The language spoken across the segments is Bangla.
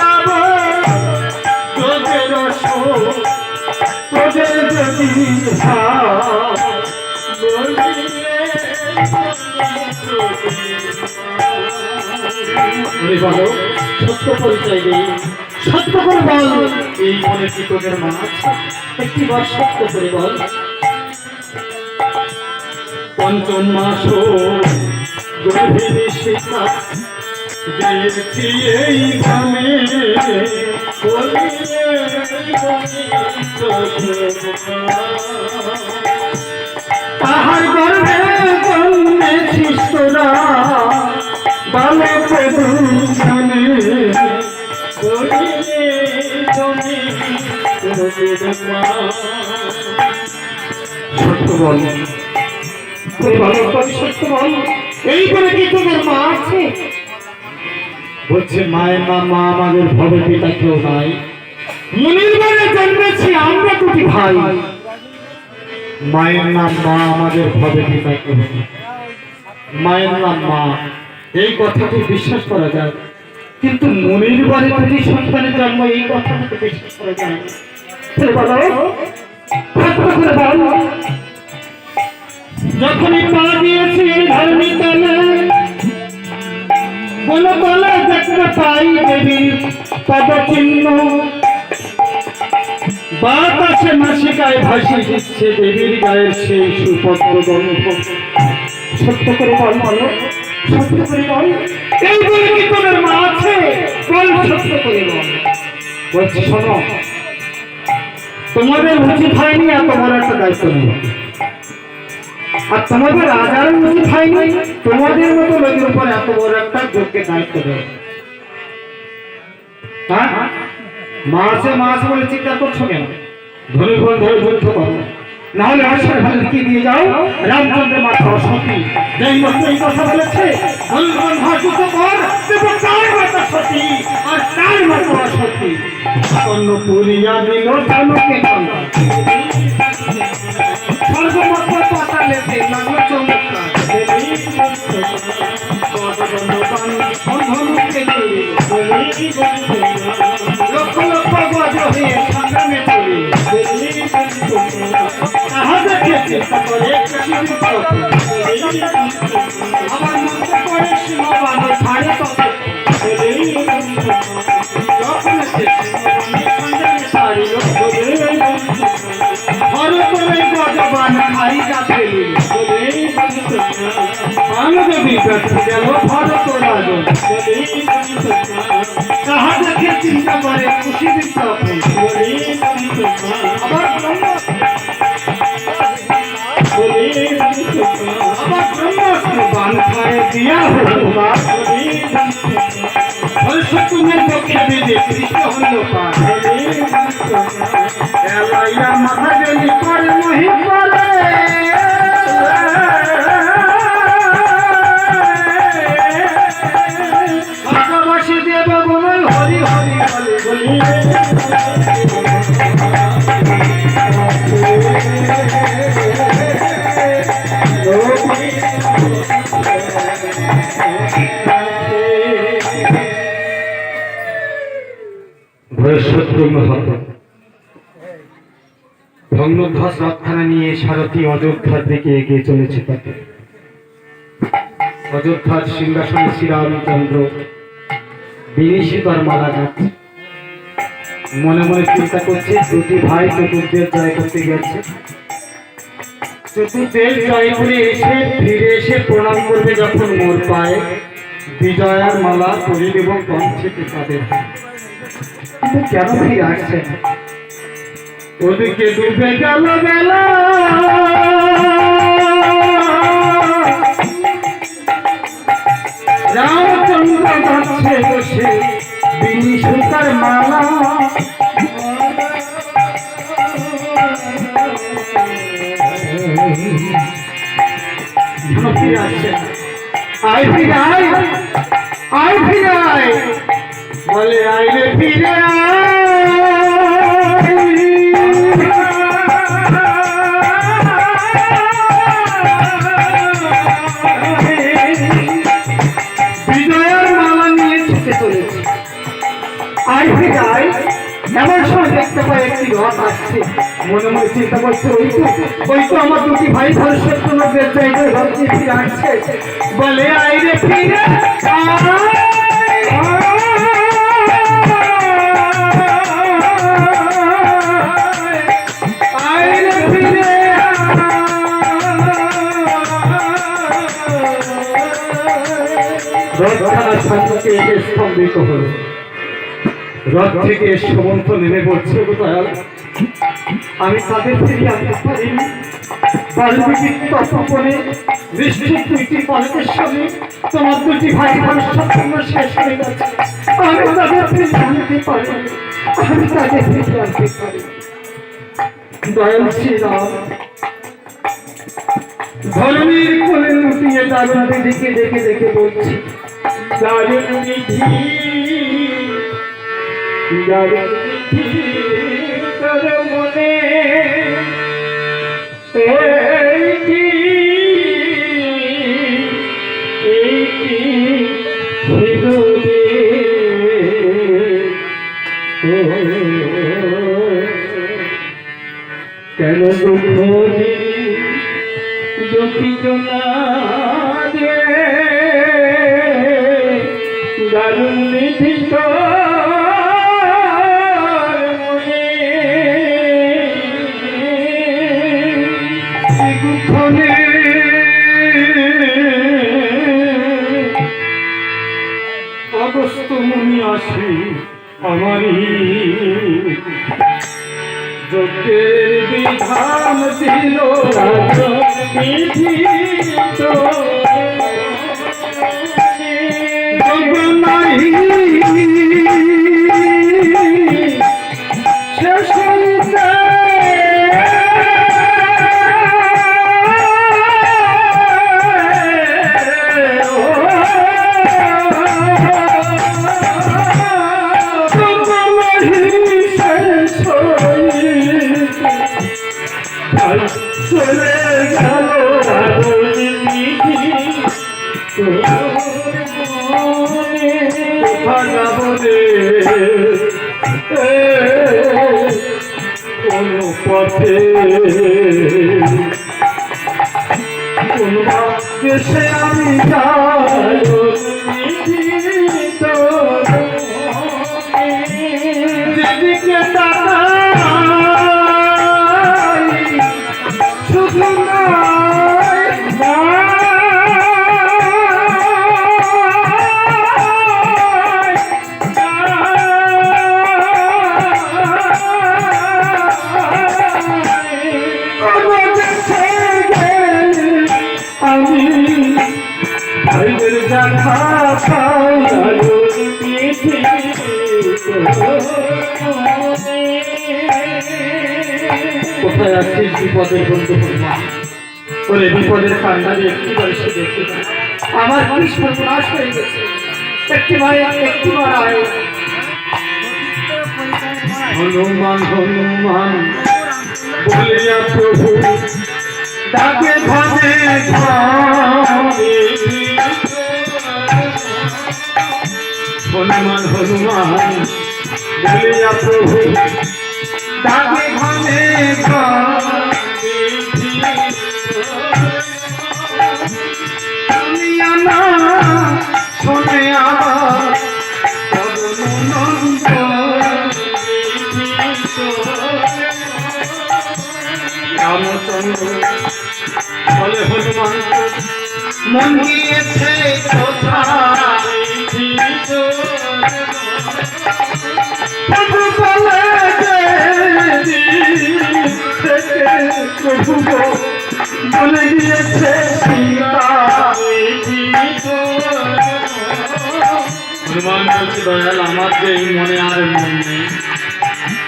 যাব তোদের তোদের যদি বলো সত্য পরিচয় দিই, সত্য করে বল এই মনে কি তোদের মা আছে? একটি বার সত্য করে বল। পঞ্চম মাস গভীর শিক্ষা দিয়েছি এই গ্রামে, তাহার গর্ভে জন্মেছিস তোরা বালক দুজনে, সত্য বল সত্য বল এই করে কি তোদের মা আছে? বলছে মায়ের নাম মা, আমাদের ভবে পিতা কেউ নাই, মুনির বাড়ি জন্মেছি আমরা দুটি ভাই, মায়ের নাম মা, আমাদের ভবে পিতা কেউ নাই, মায়ের নাম মা, এই কথাটি বিশ্বাস করা যায়, কিন্তু মুনির বাড়ি দুটি সন্তানের জন্ম এই কথাটি বিশ্বাস করা যায় না। যখনই পা দিয়েছি ধর্মী তলে, কোন তলে দেখতে পাই দেবীর পদচিহ্ন, বাতাসে নাসিকায় ভাসি দিচ্ছে দেবীর গায়ের সেই সুপত্র গন্ধ। সত্য করে বল বলো, সত্য করে বল এই বলে কি তোদের মা আছে? বল সত্য করে বল। বলছি শোনো, তোমাদের উচিত হয়নি এত বড় একটা দায়িত্ব নেই, আর তোমাদের রাজার উচিত হয়নি তোমাদের মতো লোকের উপর এত বড় একটা যোগ্যের দায়িত্ব দেয়। হ্যাঁ, মাসে মাস বলে চিন্তা করছো কেন? ধরে ধরে যুদ্ধ করো, না হলে আশার ভালো লিখিয়ে দিয়ে যাও রামচন্দ্রের মাথা সতী, যেই মতো এই কথা বলেছে যুদ্ধ কর, তার মাথা সতী আর তার মাথা অসতী। অন্য পুরিয়া দিল চালুকে সর্বমত পাতালে লাগলো চমৎকার, লক্ষ লক্ষ গজ হয়ে সংগ্রামে চলি, তাহাদেরকে চেষ্টা করে আমার মধ্যে করে সীমাবাদ ছাড়ে তবে ভগবান খাই যাতে দেবী গেল ভরত রাজন, তাহাদেরকে চিন্তা করে খুশি বিজ্ঞাপন। আবার ব্রহ্মাস্ত্র বান খায় দিয়া হলসুমের পক্ষে বেঁধে কৃষ্ণ হল পার, মাথা গেলি করে মহি করে ভাষাবাসী দেব বল হরি হরি বলে বলি। ভগ্নধ্বস রথখানা নিয়ে সারথী অযোধ্যার দিকে এগিয়ে চলেছে। তাতে অযোধ্যার সিংহাসনে শ্রীরামচন্দ্র বিনিশিতার মালা গাচ্ছে, মনে মনে চিন্তা করছে দুটি ভাই চতুর্দের জয় করতে গেছে, চতুর্দের জয় করে এসে ফিরে এসে প্রণাম করবে যখন মোর পায়ে বিজয়ার মালা পরিয়ে এবং কণ্ঠে তাদের কেন ফিরে আসছে? ওদিকে ডুবে গেল বেলা, রামচন্দ্র যাচ্ছে বসে বিনিশিতার মালা, ফিরে আসছে। আয় ফিরে আয়, আয় ফিরে আয় বলে, আইলে ফিরে বিজয়ের মালা নিয়ে ছুটে চলেছে। আয় ফিরে আয়। এমন সময় দেখতে পাই একটি রথ আসছে। মনে মনে চিন্তা করছে ওই তো আমার দুটি ভাই ভবিষ্যৎ লোকের জায়গায় রথ নিয়ে ফিরে আসছে। বলে আয় রে ফিরে আয় রে ফিরে রথখানা সম্মুখে এসে স্তম্ভিত হল। রথ থেকে সমন্ত নেমে পড়ছে। আমি তাদের ফিরিয়ে আনতে পারিনি। বাল্মীকির তপনে নিশ্চিত দুইটি পালকের সামনে তোমার দুটি ভাই ভবিষ্যৎ শেষ হয়ে গেছে। আমি তাদের ফিরিয়ে আনতে পারি। আমি তাদের ফিরিয়ে আনতে পারি। দয়াল শ্রীরাম ধরণীর কোলে লুটিয়ে দারুণ দিকে দেখে দেখে বলছি, দারুণ বিধি দারুণ বিধি তোর মনে এইটি হৃদয়ে কেন দুঃখ দুঃখিত না রে দারুণ বিধি মনে গুখনে অগস্ত মুনি আসি আমারই যজ্ঞের বিধান দিল বিধি যজ্ঞ নাই শেষ চলে গেল কোন পথে কোন দেশে আমি যাই যেদিকে শুধু আমি ভাইদের দেখা কোথায় আছিস বিপদের বন্ধু ওরে বিপদের কান্নারে একটি বয়সে দেখি আমার কৃষ্ণ নাশ হয়ে গেছে। একটি ভাই একটি মারায় হনুমান হনুমান বলিয়া প্রভু ডাকে ঘনে হনুমান হনুমান বলিয়া প্রভু ডাকে ঘনে শোনে আবার রামচন্দ্র বলে হনুমান মন গিয়েছে কোথায় প্রভু বলে প্রভু বলে গিয়েছে হনুমান বলছে দয়াল আমার যে এই মনে আর মন নেই,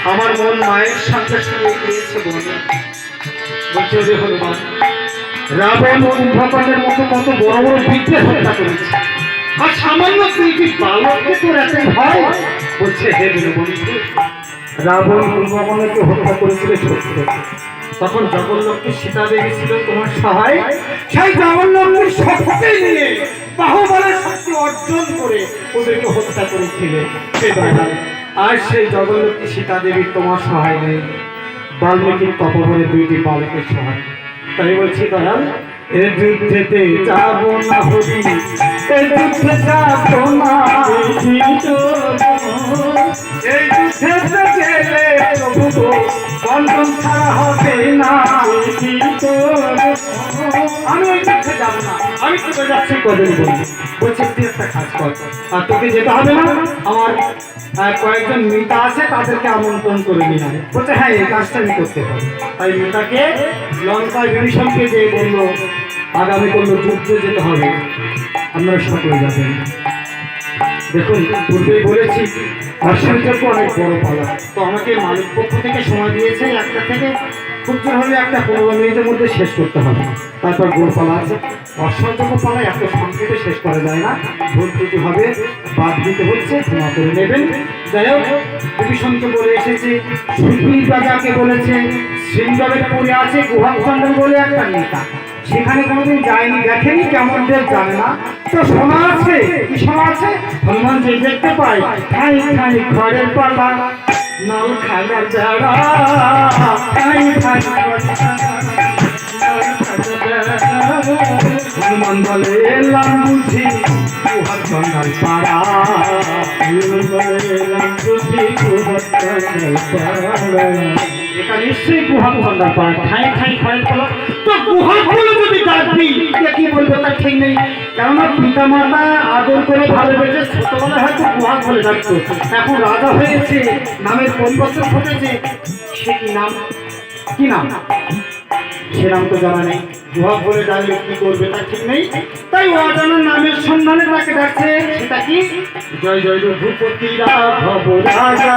আমার মন মায়ের সঙ্গে সঙ্গে গিয়েছে বলে বলছে যে হনুমান রাবণ কুম্ভকর্ণের মতো কত বড় বড় বিদ্রোহ হত্যা করেছে আর সামান্য দুইটি বালককে তোর এত ভয়। বলছে হে বন্ধু রাবণ কুম্ভকর্ণকে হত্যা করেছিল সত্য, তখন জগন্নাথকে সীতা দেবী ছিল তোমার সহায়, সেই জগন্নাথের শক্তি নিয়ে বাহুবলের শক্তি অর্জন করে ওদেরকে হত্যা করেছিলে। আর সেই জগন্নাথী সীতা দেবীর তোমার সহায় নেই, বাল্মীকির তপবনে 2টি বালকের সহায়। তাই বলছি দয়াল, এ যুদ্ধেতে যাব না হরি, এ যুদ্ধে যাব না, এই যুদ্ধেতে গেলে প্রভু বন্ধন ছাড়া হবে না। আমি ওই যুদ্ধে যাব না, আমি তোকে যাচ্ছি কদিন বলবি। বলছে তুই একটা কাজ কর, আর তোকে যেতে হবে না, আমার কয়েকজন মিতা আছে তাদেরকে আমন্ত্রণ করে নিয়ে আয়। বলছে হ্যাঁ এই কাজটা আমি করতে পারি। তাই মিতাকে লঙ্কায় বিভীষণকে যে বললো আগামী কোনো যুদ্ধে যেতে হবে, আপনারা সকলে যাবেন। দেখুন পূর্বেই বলেছি অশ্বযজ্ঞ অনেক বড় পালা, তো আমাকে মালিক পক্ষ থেকে সময় দিয়েছে 1টা থেকে খুব জোর হলে একটা 15 মিনিটের মধ্যে শেষ করতে হবে। তারপর গোল পালা আছে, অশ্বযজ্ঞ পালা এত সংক্ষেপে শেষ করা যায় না, ভুল ত্রুটি হবে, বাদ দিতে হচ্ছে, ক্ষমা করে নেবেন। যাই হোক, বিভীষণকে বলে এসেছে, সুধীর রাজাকে বলেছে সিংহবের পরে আছে গুহাচন্দ্র বলে একটা নেতা, সেখানে কোনোদিন যায়নি, দেখেনি, কেমন দেব জানে না, তো শোনা আছে। কি শোনা আছে? হনুমান যে দেখতে পায় ঠাই ঠাই ঘরের পালা, নল খালার যারা ঠাই ঠাই হনুমান বলে এলাম বুঝি গুহাচন্দ্র পাড়া, এটা নিশ্চয়ই গুহাচন্দ্র পাড়া, ঠাই ঠাই ঘরের পালা। তো গুহাগুলো যদি ডাকবি কি বলবো তার ঠিক নেই, কেননা পিতা মাতা আদর করে ভালোবেসে ছোটবেলায় হয়তো গুহা বলে ডাকতো, এখন রাজা হয়েছে, নামের পরিবর্তন ঘটেছে, সে কি নাম, কি নাম সে নাম তো জানা নেই, গুহা বলে ডাকলে কি করবে তার ঠিক নেই। তাই অজানা নামের সন্ধানে তাকে ডাকছে, সেটা কি জয় জয় রঘুপতি রাঘব রাজা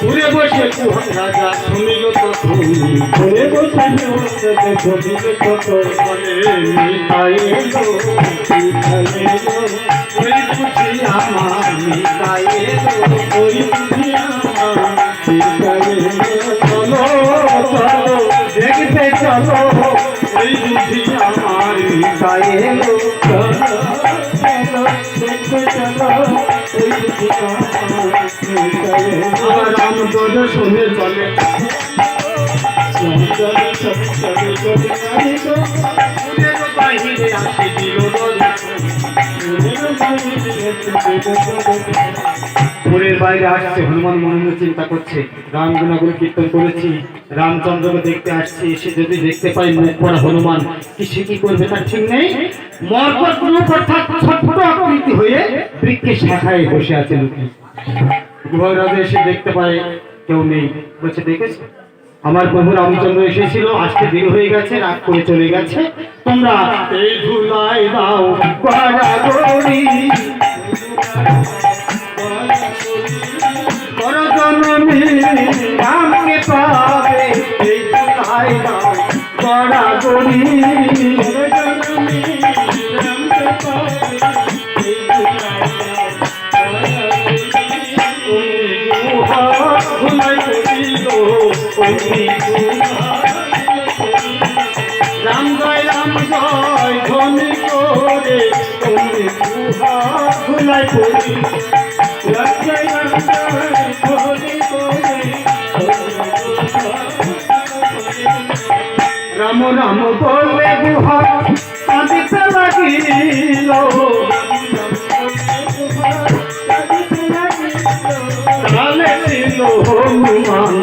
ঘুরে বসে রাজা শুনিল তখন, ঘুরে বসে শুনিল তখন, মিতাই এলো ওই বুঝি আমার, মিতাই এলো ওই বুঝি আমার, চলো চলো দেখতে চলো ওই বুঝি আমার, মিতাই এলো রাম তোর শুনে চলে বাহিরে আসে দিল পুরের বাইরে আসছে। হনুমান মনে মনে চিন্তা করছে, রাম গুণাগুণ কীর্তন করেছি, রামচন্দ্রকে দেখতে আসছি, এসে যদি দেখতে পাই মুখ পড়া হনুমান, কি সে কি করবে তার ঠিক নেই। মরকট রূপ অর্থাৎ ছোট্ট আকৃতি হয়ে বৃক্ষের শাখায় বসে আছে লুকিয়ে। গুহরাজা এসে দেখতে পায় কেউ নেই, বলছে দেখেছ আমার প্রভু রামচন্দ্র এসেছিল, আজকে দেরি হয়ে গেছে, রাগ করে চলে গেছে, তোমরা এই ধুলাই দাও গড়াগড়ি, পরজনমী রামকে পাবে, এই ধুলাই দাও গড়াগড়ি, পরজনমী রামকে পাবে, এই ধুলাই রাম জয় ধ্বনি করে ধুলাই করি, রাম রাম বলে গুহা কাঁদিতে লাগিল, কালে ছিল হনুমান